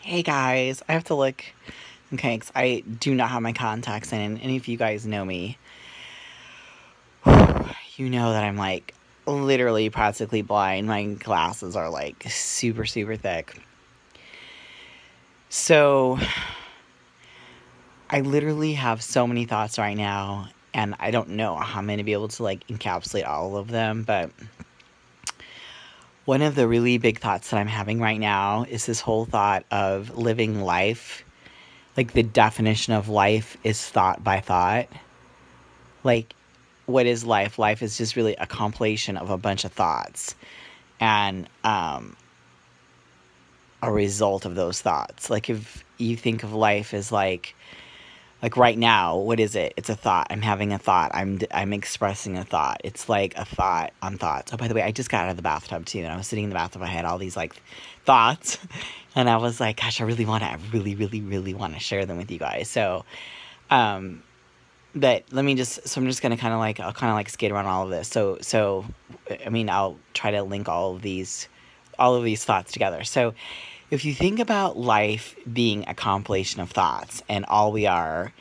Hey guys, I have to look. Okay, 'cause I do not have my contacts in, and any of you guys know me, you know that I'm like literally practically blind. My glasses are like super, super thick. So I literally have so many thoughts right now, and I don't know how I'm going to be able to like encapsulate all of them, but one of the really big thoughts that I'm having right now is this whole thought of living life. Like, the definition of life is thought by thought. Like, what is life? Life is just really a compilation of a bunch of thoughts and a result of those thoughts. Like, if you think of life as like right now, what is it? It's a thought. I'm having a thought. I'm expressing a thought. It's like a thought on thoughts. Oh, by the way, I just got out of the bathtub too, and I was sitting in the bathtub. I had all these like thoughts, and I was like, gosh, I really want to share them with you guys. So, but let me just, so I'm just gonna kind of like, I'll kind of like skate around all of this. So, I mean, I'll try to link all of these thoughts together. So, if you think about life being a compilation of thoughts, and all we are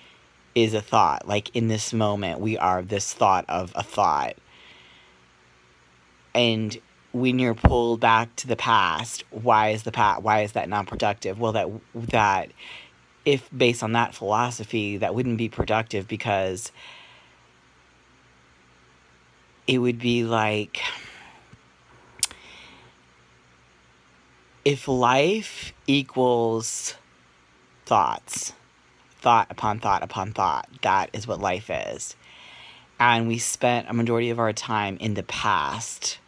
is a thought, like in this moment, we are this thought of a thought. And when you're pulled back to the past, why is that not productive? Well, that if based on that philosophy, that wouldn't be productive, because it would be like, if life equals thoughts, thought upon thought upon thought, that is what life is. And we spent a majority of our time in the past,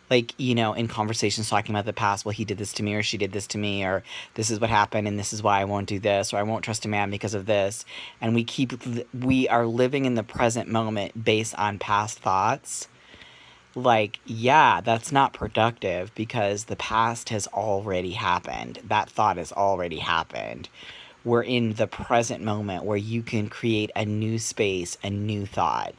like, you know, in conversations talking about the past. Well, he did this to me, or she did this to me, or this is what happened, and this is why I won't do this, or I won't trust a man because of this. And we are living in the present moment based on past thoughts. Like, yeah, that's not productive, because the past has already happened. That thought has already happened. We're in the present moment where you can create a new space, a new thought.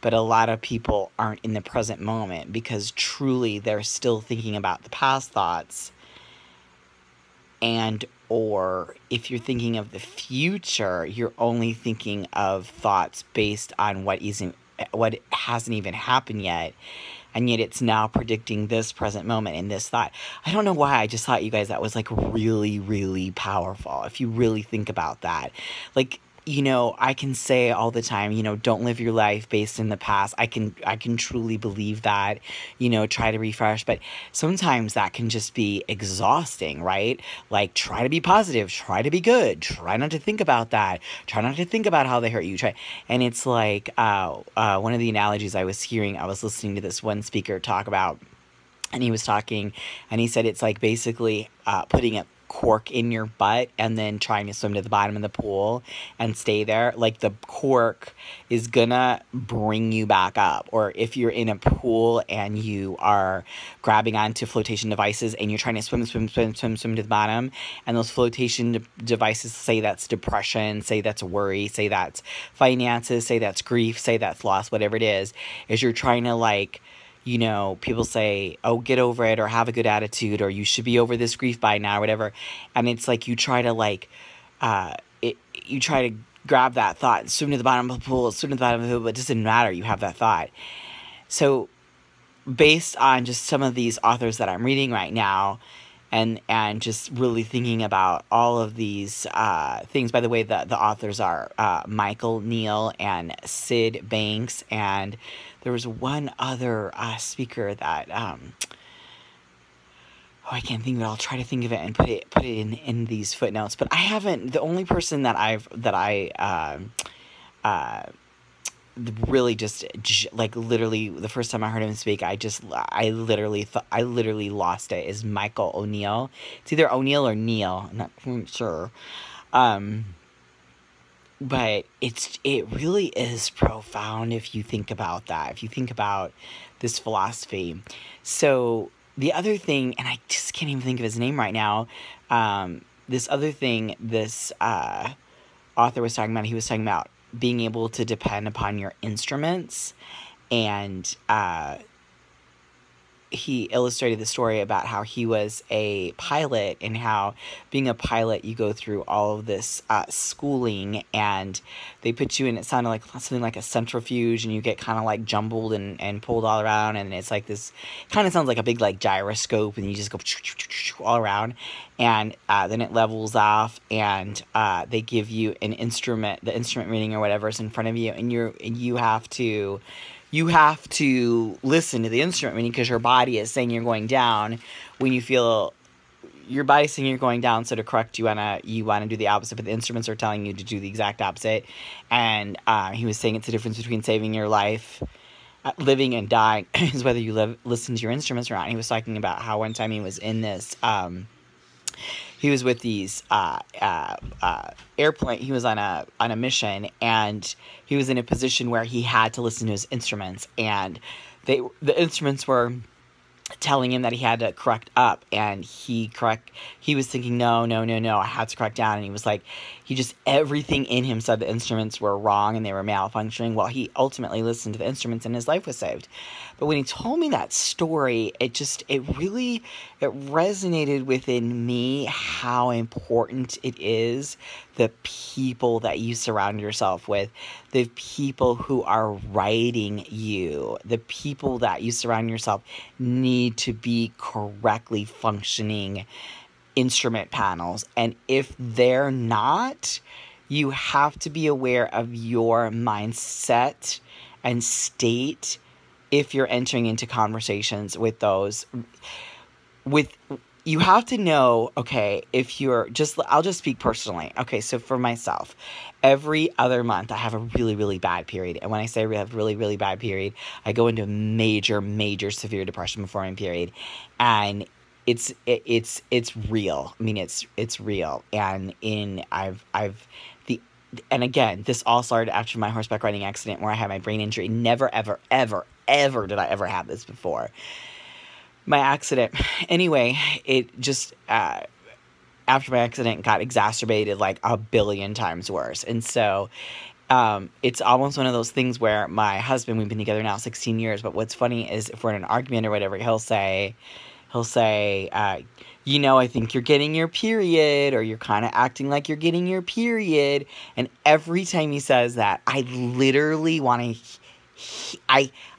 But a lot of people aren't in the present moment, because truly they're still thinking about the past thoughts. And or if you're thinking of the future, you're only thinking of thoughts based on what hasn't even happened yet. And yet it's now predicting this present moment in this thought. I don't know why, I just thought, you guys, that was like really, really powerful. If you really think about that, like, you know, I can say all the time, you know, don't live your life based in the past. I can truly believe that, you know, try to refresh, but sometimes that can just be exhausting, right? Like, try to be positive, try to be good, try not to think about that, try not to think about how they hurt you, and it's like, one of the analogies I was hearing, I was listening to this one speaker talk about, and he was talking, and he said it's like basically putting a cork in your butt and then trying to swim to the bottom of the pool and stay there. Like, the cork is gonna bring you back up. Or if you're in a pool and you are grabbing onto flotation devices and you're trying to swim to the bottom, and those flotation devices say that's depression, say that's worry, say that's finances, say that's grief, say that's loss, whatever it is you're trying to, like, you know, people say, oh, get over it, or have a good attitude, or you should be over this grief by now, or whatever. And it's like, you try to, like, you try to grab that thought and swim to the bottom of the pool, but it doesn't matter. You have that thought. So, based on just some of these authors that I'm reading right now, and just really thinking about all of these things. By the way, the authors are Michael Neal and Sid Banks, and there was one other speaker that I can't think of it. I'll try to think of it and put it in these footnotes. But I haven't. The only person that I really just, like, literally the first time I heard him speak, I literally lost it, is Michael O'Neill. It's either O'Neill or Neil, I'm not sure. But it really is profound if you think about that, if you think about this philosophy. So the other thing, and I just can't even think of his name right now, this other thing this author was talking about, he was talking about being able to depend upon your instruments, and he illustrated the story about how he was a pilot, and how being a pilot, you go through all of this schooling, and they put you in, it sounded like something like a centrifuge, and you get kind of like jumbled and pulled all around, and it's like this, kind of sounds like a big like gyroscope, and you just go all around, and then it levels off, and they give you an instrument, the instrument reading or whatever is in front of you, and you have to listen to the instrument reading, because your body is saying you're going down when you feel your body's saying you're going down. So to correct, you wanna do the opposite, but the instruments are telling you to do the exact opposite. And he was saying it's the difference between saving your life, living and dying, is whether you listen to your instruments or not. And he was talking about how one time he was in this he was with these airplane. He was on a mission, and he was in a position where he had to listen to his instruments, and the instruments were telling him that he had to correct up, and he was thinking, no, I had to correct down, and he was like, everything in him said the instruments were wrong and they were malfunctioning. Well, he ultimately listened to the instruments and his life was saved. But when he told me that story, it resonated within me how important it is, the people that you surround yourself with, the people who are writing you, the people that you surround yourself need to be correctly functioning instrument panels. And if they're not, you have to be aware of your mindset and state if you're entering into conversations with those. You have to know, okay, if you're I'll just speak personally. Okay, so for myself, every other month I have a really, really bad period. And when I say I have a really, really bad period, I go into a major, major severe depression before my period. And it's real. I mean, it's real. And and again, this all started after my horseback riding accident where I had my brain injury. Never, ever, ever, ever did I ever have this before my accident. Anyway, it just, after my accident, got exacerbated like a billion times worse. And so, it's almost one of those things where my husband, we've been together now 16 years, but what's funny is if we're in an argument or whatever, he'll say, I think you're getting your period, or you're kind of acting like you're getting your period. And every time he says that, I literally want to,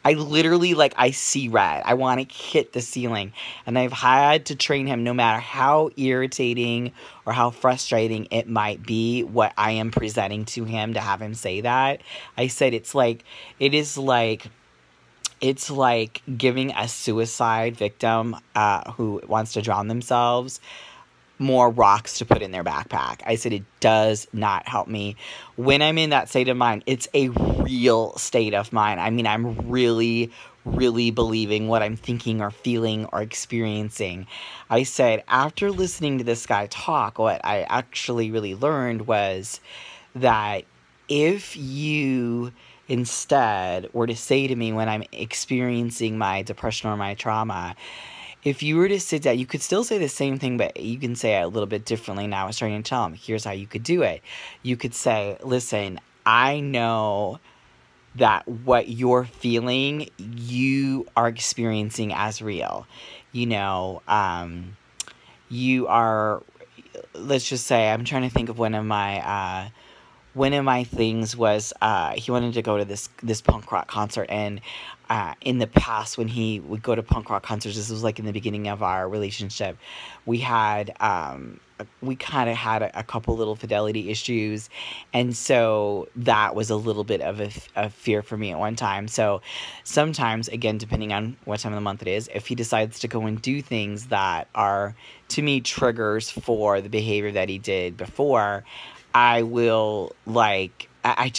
I literally, like, I see red. I want to hit the ceiling. And I've had to train him, no matter how irritating or how frustrating it might be what I am presenting to him, to have him say that. I said, it's like giving a suicide victim who wants to drown themselves more rocks to put in their backpack. I said, it does not help me. When I'm in that state of mind, it's a real state of mind. I mean, I'm really, really believing what I'm thinking or feeling or experiencing. I said, after listening to this guy talk, what I actually really learned was that if you instead were to say to me when I'm experiencing my depression or my trauma, if you were to sit down, you could still say the same thing, but you can say it a little bit differently. Now I was starting to tell him, here's how you could do it. You could say, listen, I know that what you're feeling, you are experiencing as real. You are, let's just say, I'm trying to think of one of my things was, he wanted to go to this punk rock concert, and in the past when he would go to punk rock concerts, this was like in the beginning of our relationship, we kind of had a couple little fidelity issues, and so that was a little bit of a fear for me at one time. So sometimes, again, depending on what time of the month it is, if he decides to go and do things that are, to me, triggers for the behavior that he did before, I will, like, I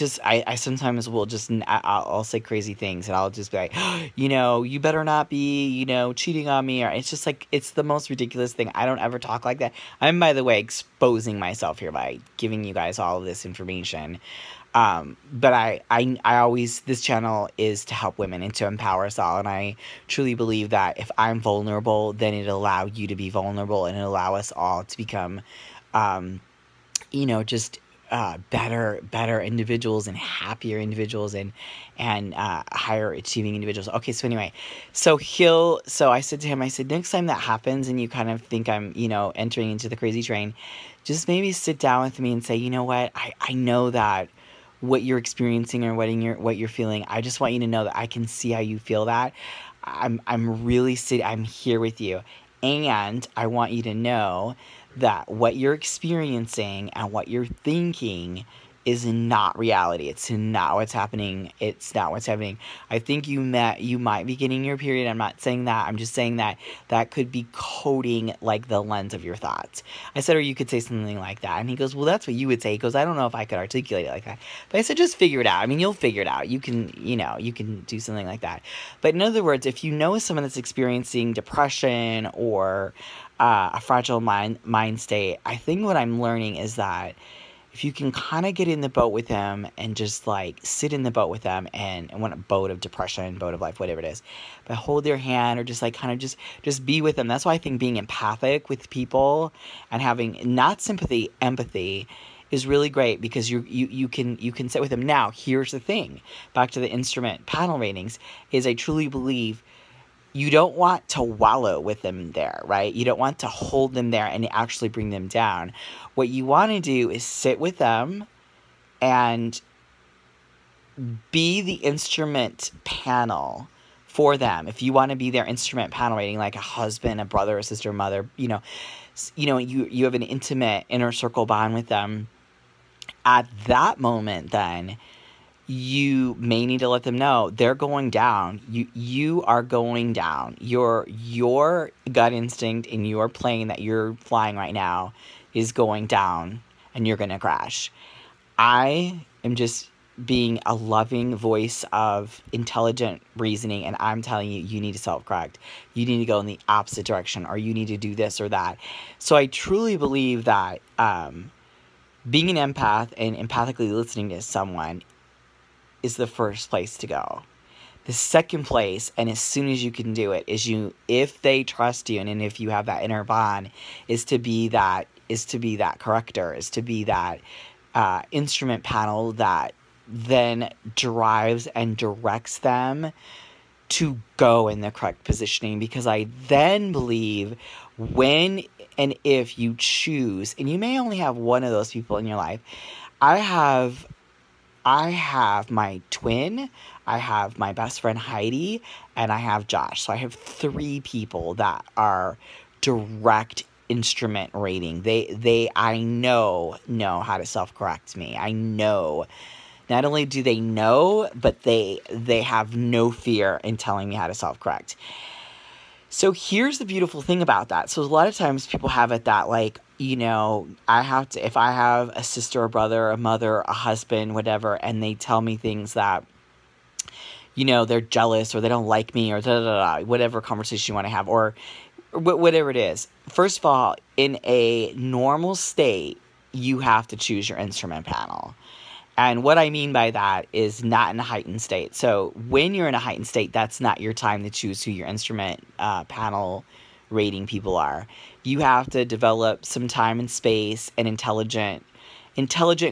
sometimes will just, I'll say crazy things, and I'll just be like, you better not be, cheating on me, or it's just like, it's the most ridiculous thing. I don't ever talk like that. I'm, by the way, exposing myself here by giving you guys all of this information. But I always, this channel is to help women and to empower us all. And I truly believe that if I'm vulnerable, then it'll allow you to be vulnerable, and it'll allow us all to become, just better individuals and happier individuals and higher achieving individuals. Okay, so anyway, so I said to him, I said, next time that happens and you kind of think I'm, entering into the crazy train, just maybe sit down with me and say, you know what, I know that what you're experiencing or what you're feeling, I just want you to know that I can see how you feel that. I'm I'm here with you. And I want you to know that what you're experiencing and what you're thinking is not reality. It's not what's happening. It's not what's happening. I think you might be getting your period. I'm not saying that. I'm just saying that that could be coding like the lens of your thoughts. I said, or you could say something like that. And he goes, well, that's what you would say. He goes, I don't know if I could articulate it like that. But I said, just figure it out. I mean, you'll figure it out. You can do something like that. But in other words, if you know someone that's experiencing depression or a fragile mind state, I think what I'm learning is that if you can kind of get in the boat with them and just like sit in the boat with them and want a boat of depression, boat of life, whatever it is, but hold their hand or just like kind of just be with them. That's why I think being empathic with people and having not sympathy, empathy is really great, because you can sit with them. Now, here's the thing, back to the instrument panel ratings, is I truly believe you don't want to wallow with them there, right? You don't want to hold them there and actually bring them down. What you want to do is sit with them and be the instrument panel for them. If you want to be their instrument panel rating, like a husband, a brother, a sister, mother, you have an intimate inner circle bond with them. At that moment, then, you may need to let them know they're going down. You are going down. Your gut instinct in your plane that you're flying right now is going down, and you're going to crash. I am just being a loving voice of intelligent reasoning, and I'm telling you, you need to self-correct. You need to go in the opposite direction, or you need to do this or that. So I truly believe that being an empath and empathically listening to someone is the first place to go. The second place, and as soon as you can do it, is if they trust you and if you have that inner bond, is to be that corrector, is to be that instrument panel that then drives and directs them to go in the correct positioning. Because I then believe when and if you choose, and you may only have one of those people in your life. I have my twin, I have my best friend Heidi, and I have Josh. So I have 3 people that are direct instrument rating. I know how to self-correct me. I know. Not only do they know, but they have no fear in telling me how to self-correct. So here's the beautiful thing about that. So a lot of times people have it that like, if I have a sister, a brother, a mother, a husband, whatever, and they tell me things that, they're jealous or they don't like me or whatever conversation you want to have, or whatever it is. First of all, in a normal state, you have to choose your instrument panel. And what I mean by that is not in a heightened state. So when you're in a heightened state, that's not your time to choose who your instrument panel rating people are. You have to develop some time and space and intelligent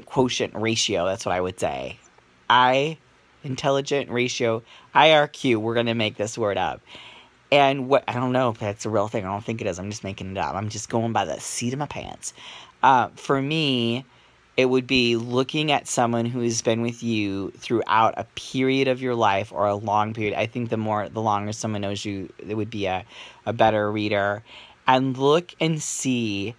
quotient ratio. That's what I would say. Intelligent ratio, IRQ. We're going to make this word up. And I don't know if that's a real thing. I don't think it is. I'm just making it up. I'm just going by the seat of my pants. For me, it would be looking at someone who has been with you throughout a period of your life or a long period. I think the longer someone knows you, it would be a better reader. And look and see,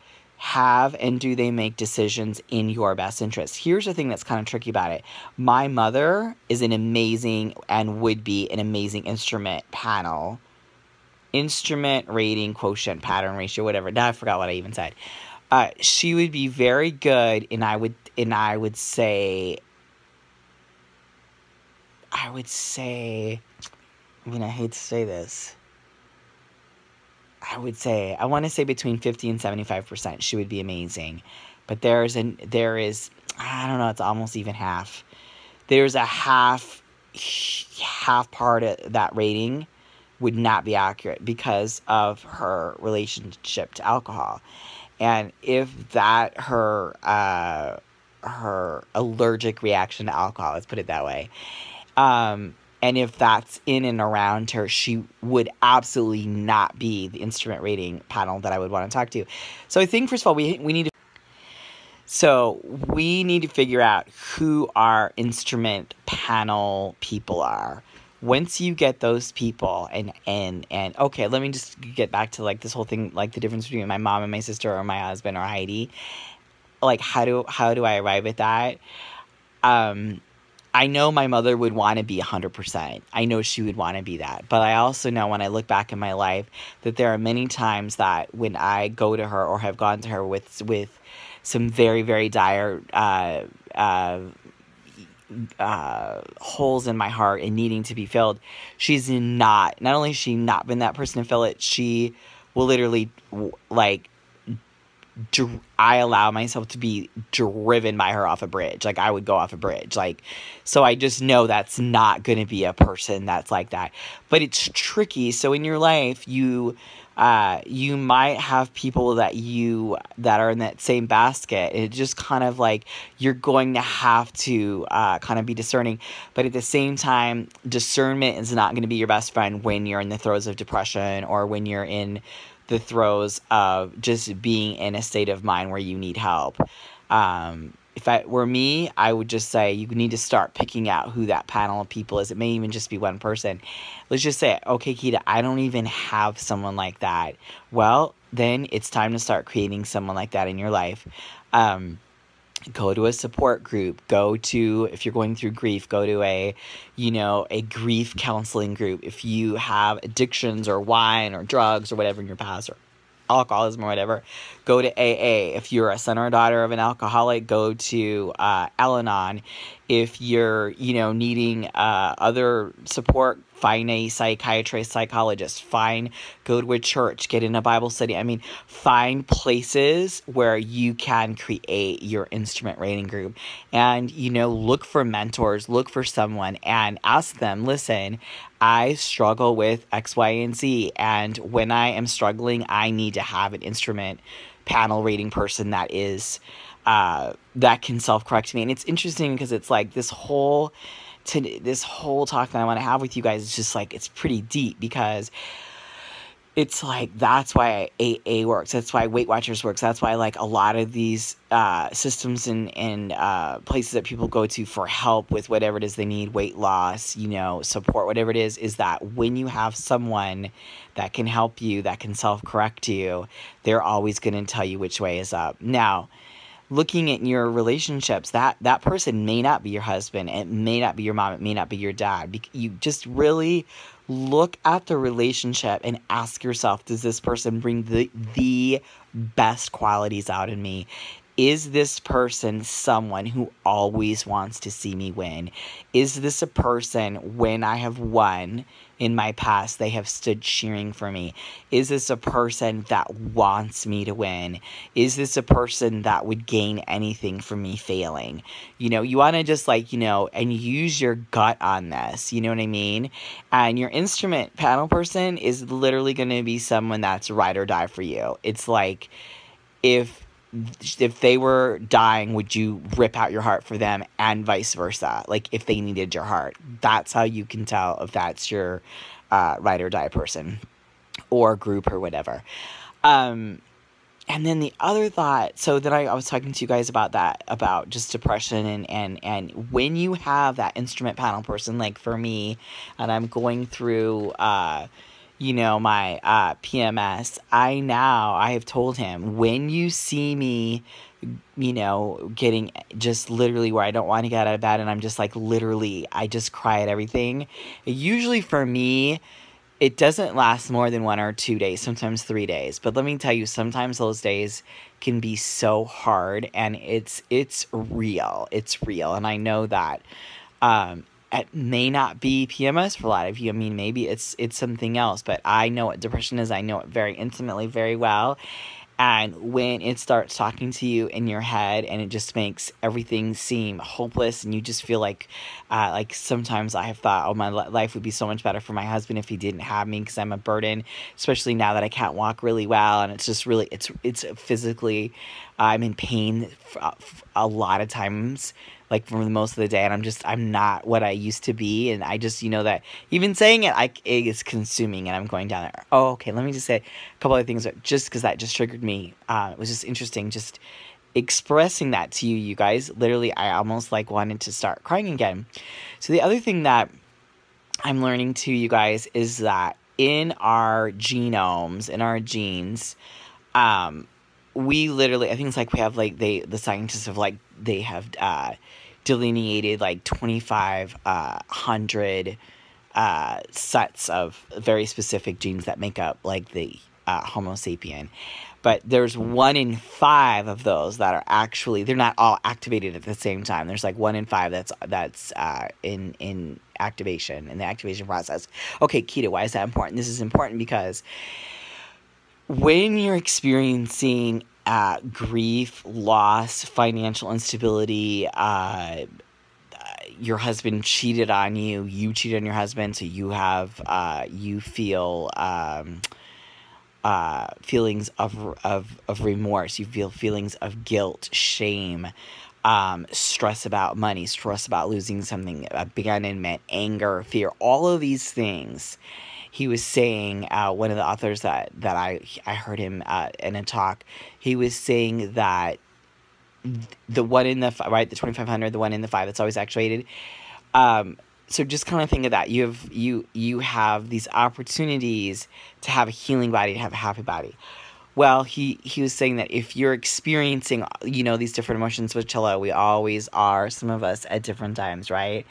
do they make decisions in your best interest? Here's the thing that's kind of tricky about it. My mother is an amazing and would be an amazing instrument rating, quotient, pattern ratio, whatever. Now I forgot what I even said. She would be very good, and I would say, I mean, I hate to say this. I want to say between 50 and 75%. She would be amazing. But there is, I don't know, it's almost even half. There's a half part of that rating would not be accurate because of her relationship to alcohol. And if that her her allergic reaction to alcohol, let's put it that way. And if that's in and around her, she would absolutely not be the instrument rating panel that I would want to talk to. So I think, first of all, we need to figure out who our instrument panel people are. Once you get those people, and okay, let me just get back to like this whole thing, like the difference between my mom and my sister, or my husband or Heidi. Like, how do I arrive at that? I know my mother would want to be 100%. I know she would want to be that. But I also know, when I look back in my life, that there are many times that when I go to her or have gone to her with some very, very dire holes in my heart and needing to be filled, she's not only has she not been that person to fill it, she will literally, like, I allow myself to be driven by her off a bridge. Like, I would go off a bridge. Like, so I just know that's not going to be a person that's like that. But it's tricky. So in your life, you might have people that are in that same basket. It's just kind of like, you're going to have to kind of be discerning. But at the same time, discernment is not going to be your best friend when you're in the throes of depression, or when you're in the throes of just being in a state of mind where you need help. If it were me, I would just say you need to start picking out who that panel of people is. It may even just be one person. Let's just say, okay, Kita, I don't even have someone like that. Well, then it's time to start creating someone like that in your life. Go to a support group. If you're going through grief, go to a grief counseling group. If you have addictions or wine or drugs or whatever in your past, or alcoholism or whatever, go to AA. If you're a son or daughter of an alcoholic, go to Al-Anon. If you're, needing other support, find a psychiatrist, psychologist. Go to a church, get in a Bible study. I mean, find places where you can create your instrument rating group. And, look for mentors, look for someone and ask them, listen, I struggle with X, Y, and Z. And when I am struggling, I need to have an instrument panel rating person that is that can self-correct me. And it's interesting because it's like this whole talk that I want to have with you guys is just like, it's pretty deep, because it's like, that's why AA works. That's why Weight Watchers works. That's why, like, a lot of these systems and places that people go to for help with whatever it is they need, weight loss, support, whatever it is that when you have someone that can help you, that can self-correct you, they're always going to tell you which way is up. Now, looking at your relationships, that person may not be your husband. It may not be your mom. It may not be your dad. You just really look at the relationship and ask yourself, does this person bring the best qualities out in me? Is this person someone who always wants to see me win? Is this a person, when I have won in my past, they have stood cheering for me? Is this a person that wants me to win? Is this a person that would gain anything from me failing? You want to just and use your gut on this, you know what I mean? And your instrument panel person is literally going to be someone that's ride or die for you. It's like, if they were dying, would you rip out your heart for them, and vice versa? Like, if they needed your heart, that's how you can tell if that's your ride or die person or group or whatever. And then the other thought, so then I was talking to you guys about that, about just depression, and when you have that instrument panel person, like for me, and I'm going through my PMS, I have told him, when you see me, getting just literally where I don't want to get out of bed, and I'm just like, literally, I just cry at everything. Usually for me, it doesn't last more than 1 or 2 days, sometimes 3 days. But let me tell you, sometimes those days can be so hard, and it's real. It's real. And I know that, it may not be PMS for a lot of you. I mean, maybe it's something else, but I know what depression is. I know it very intimately, very well. And when it starts talking to you in your head and it just makes everything seem hopeless, and you just feel like sometimes I have thought, oh, my life would be so much better for my husband if he didn't have me, because I'm a burden, especially now that I can't walk really well. And it's just really, it's physically, I'm in pain a lot of times, like for most of the day, and I'm not what I used to be, and I just, that even saying it, it is consuming, and I'm going down there. Oh, okay, let me just say a couple other things, just because that just triggered me. It was just interesting, just expressing that to you, you guys. Literally, I almost wanted to start crying again. So the other thing that I'm learning too, you guys, is that in our genomes, in our genes, we literally, I think it's we have the scientists have they have delineated 2,500 sets of very specific genes that make up the Homo sapien. But there's 1 in 5 of those that are actually, they're not all activated at the same time. There's 1 in 5 that's in activation, in the activation process. Okay, Kita, why is that important? This is important because when you're experiencing grief, loss, financial instability, your husband cheated on you, you cheated on your husband, so you have, you feel feelings of remorse, you feel feelings of guilt, shame, stress about money, stress about losing something, abandonment, anger, fear, all of these things. He was saying, one of the authors that I heard him in a talk, he was saying that the 1 in the 2,500, the 1 in the 5 that's always actuated. So just kind of think of that. You have these opportunities to have a healing body, to have a happy body. Well, he was saying that if you're experiencing, these different emotions, which, hello, we always are, some of us at different times, right?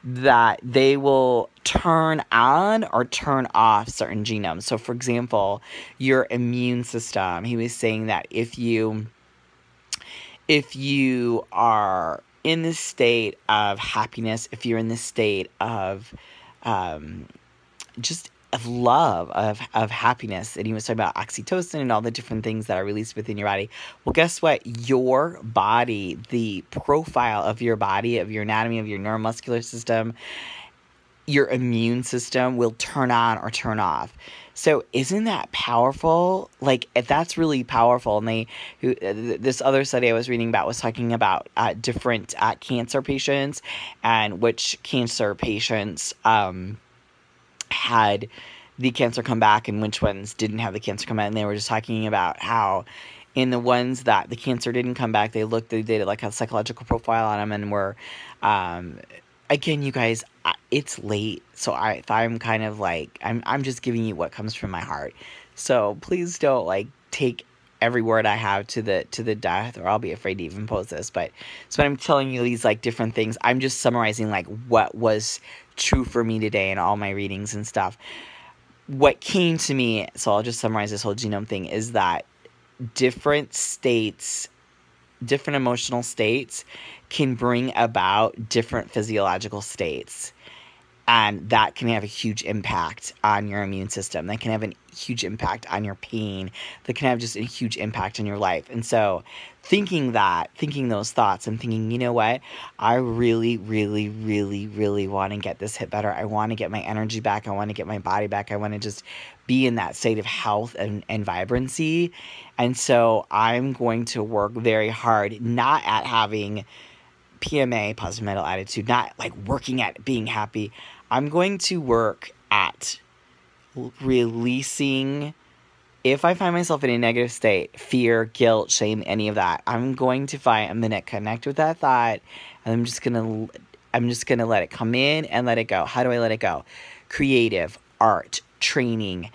That they will turn on or turn off certain genomes. So, for example, your immune system, he was saying that if you are in this state of happiness, if you're in this state of just of love, of happiness, and he was talking about oxytocin and all the different things that are released within your body. Well, guess what? Your body, the profile of your body, of your anatomy, of your neuromuscular system, your immune system will turn on or turn off. So isn't that powerful? That's really powerful. And this other study I was reading about was talking about different cancer patients, and which cancer patients had the cancer come back and which ones didn't have the cancer come back. And they were just talking about how in the ones that the cancer didn't come back, they did a psychological profile on them, and were, again, you guys, it's late, so I'm kind of I'm just giving you what comes from my heart. So please don't take every word I have to the death, or I'll be afraid to even post this. But so I'm telling you these different things, I'm just summarizing what was true for me today in all my readings and stuff. What came to me, so I'll just summarize this whole genome thing, is that different states, different emotional states can bring about different physiological states. And that can have a huge impact on your immune system. That can have a huge impact on your pain. That can have just a huge impact on your life. And so thinking those thoughts, and thinking, you know what? I really, really, really, really want to get this hit better. I want to get my energy back. I want to get my body back. I want to just be in that state of health and vibrancy. And so I'm going to work very hard, not at having PMA, positive mental attitude, not working at being happy. I'm going to work at releasing, if I find myself in a negative state, fear, guilt, shame, any of that, I'm going to connect with that thought, and I'm just gonna let it come in and let it go. How do I let it go? Creative, art, training,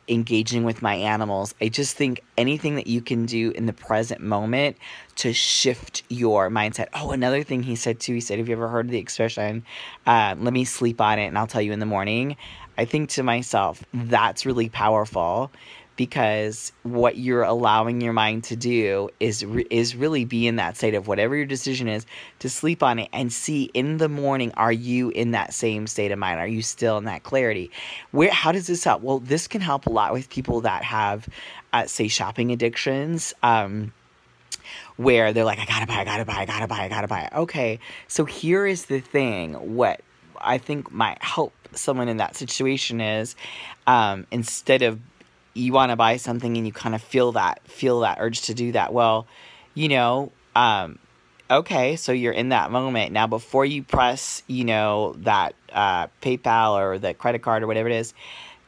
engaging with my animals. I just think anything that you can do in the present moment to shift your mindset. Oh, another thing he said too, have you ever heard the expression, let me sleep on it and I'll tell you in the morning? I think to myself, that's really powerful, because what you're allowing your mind to do is really be in that state of whatever your decision is, to sleep on it and see in the morning, are you in that same state of mind? Are you still in that clarity? How does this help? Well, this can help a lot with people that have say, shopping addictions, where they're like, I gotta buy, I gotta buy, I gotta buy, I gotta buy. Okay, so here is the thing. What I think might help someone in that situation is, instead of, you want to buy something and you kind of feel that urge to do that. Well, you know, okay, so you're in that moment. Now, before you press, that PayPal or the credit card or whatever it is,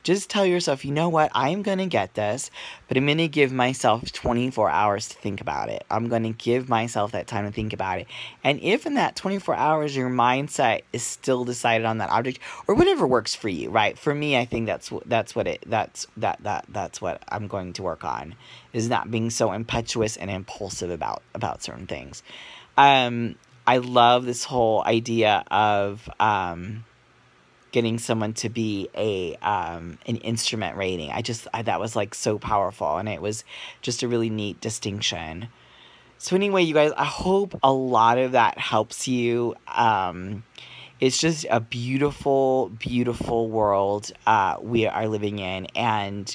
just tell yourself, you know what, I'm going to get this, but I'm going to give myself 24 hours to think about it. I'm going to give myself that time to think about it. And if in that 24 hours your mindset is still decided on that object or whatever works for you, right? For me, I think that's what I'm going to work on, is not being so impetuous and impulsive about certain things. I love this whole idea of getting someone to be an instrument rating. That was like so powerful, and it was just a really neat distinction. So anyway, you guys, I hope a lot of that helps you. It's just a beautiful, beautiful world we are living in, and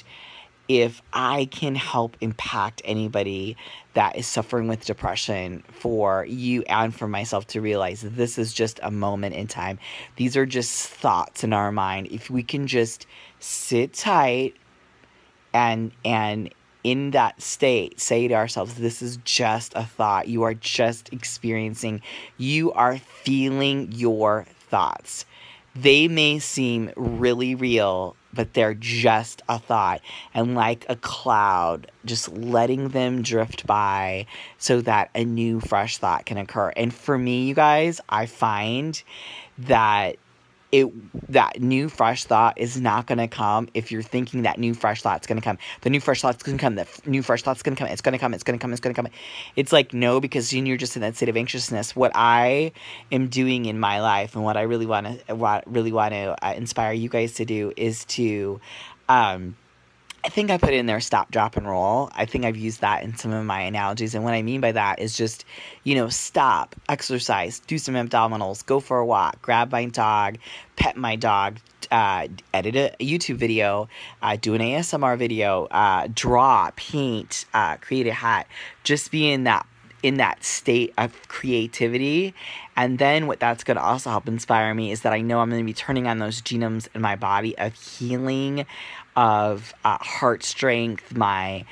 if I can help impact anybody that is suffering with depression, for you and for myself to realize that this is just a moment in time. These are just thoughts in our mind. If we can just sit tight and in that state, say to ourselves, this is just a thought. You are just experiencing, you are feeling your thoughts. They may seem really real, but they're just a thought. And like a cloud, just letting them drift by so that a new, fresh thought can occur. And for me, you guys, I find that that new, fresh thought is not going to come if you're thinking that new, fresh thought's going to come. The new, fresh thought's going to come. The new, fresh thought's going to come. It's going to come. It's going to come. It's going to come. It's like, no, because you're just in that state of anxiousness. What I am doing in my life, and what I really want to inspire you guys to do, is to, I think I put in there stop, drop, and roll. I think I've used that in some of my analogies. And what I mean by that is just, stop, exercise, do some abdominals, go for a walk, grab my dog, pet my dog, edit a YouTube video, do an ASMR video, draw, paint, create a hat. Just be in that state of creativity. And then what that's going to also help inspire me is that I know I'm going to be turning on those genomes in my body of healing, of heart strength. My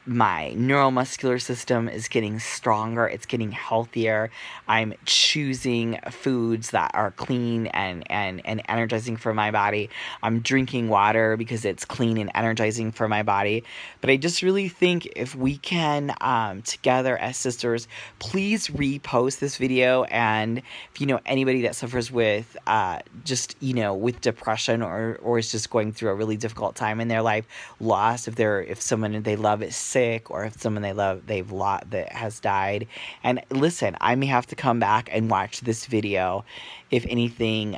neuromuscular system is getting stronger. It's getting healthier. I'm choosing foods that are clean and energizing for my body. I'm drinking water because it's clean and energizing for my body. But I just really think if we can, together as sisters, please repost this video. And if anybody that suffers with with depression or is just going through a really difficult time in their life, loss, if someone they love is sick, or if someone they love that has died. And listen, I may have to come back and watch this video if anything.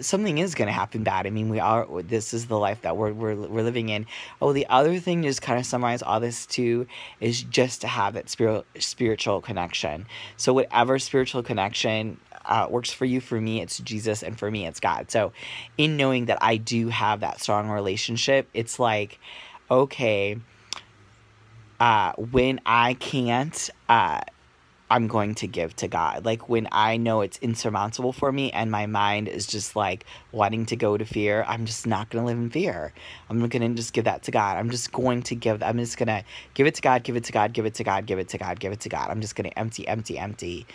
Something is going to happen bad. I mean, this is the life that we're living in. Oh, the other thing, to just kind of summarize all this too, is just to have that spiritual connection. So whatever spiritual connection works for you. For me, it's Jesus, and for me, it's God. So in knowing that I do have that strong relationship, it's like, okay, when I can't, I'm going to give to God. Like when I know it's insurmountable for me and my mind is just like wanting to go to fear, I'm just not going to live in fear. I'm going to just give that to God. I'm just going to give it to God, give it to God, give it to God, give it to God, give it to God. I'm just going to empty.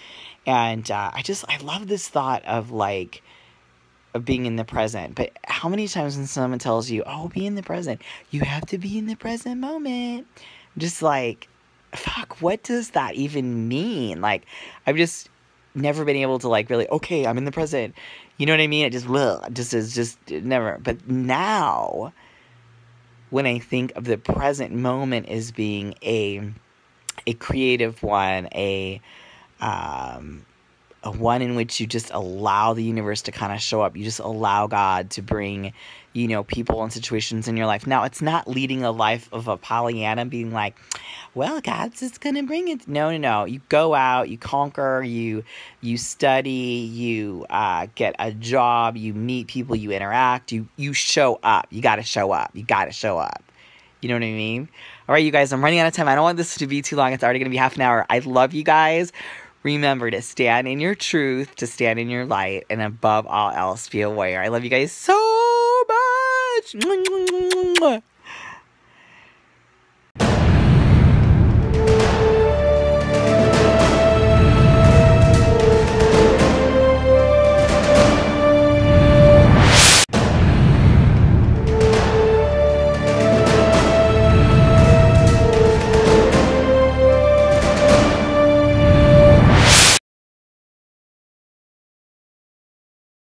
And I love this thought of being in the present. But how many times when someone tells you, oh, be in the present, you have to be in the present moment. Just like, fuck, what does that even mean? Like, I've just never been able to really, okay, I'm in the present. You know what I mean? It just never. But now, when I think of the present moment as being a creative one, a one in which you just allow the universe to kind of show up. You just allow God to bring, people and situations in your life. Now, it's not leading a life of a Pollyanna, being like, well, God's just going to bring it. No. You go out, you conquer, you study, you get a job, you meet people, you interact, you show up. You got to show up. You know what I mean? All right, you guys, I'm running out of time. I don't want this to be too long. It's already going to be half an hour. I love you guys. Remember to stand in your truth, to stand in your light, and above all else, be aware. I love you guys so much.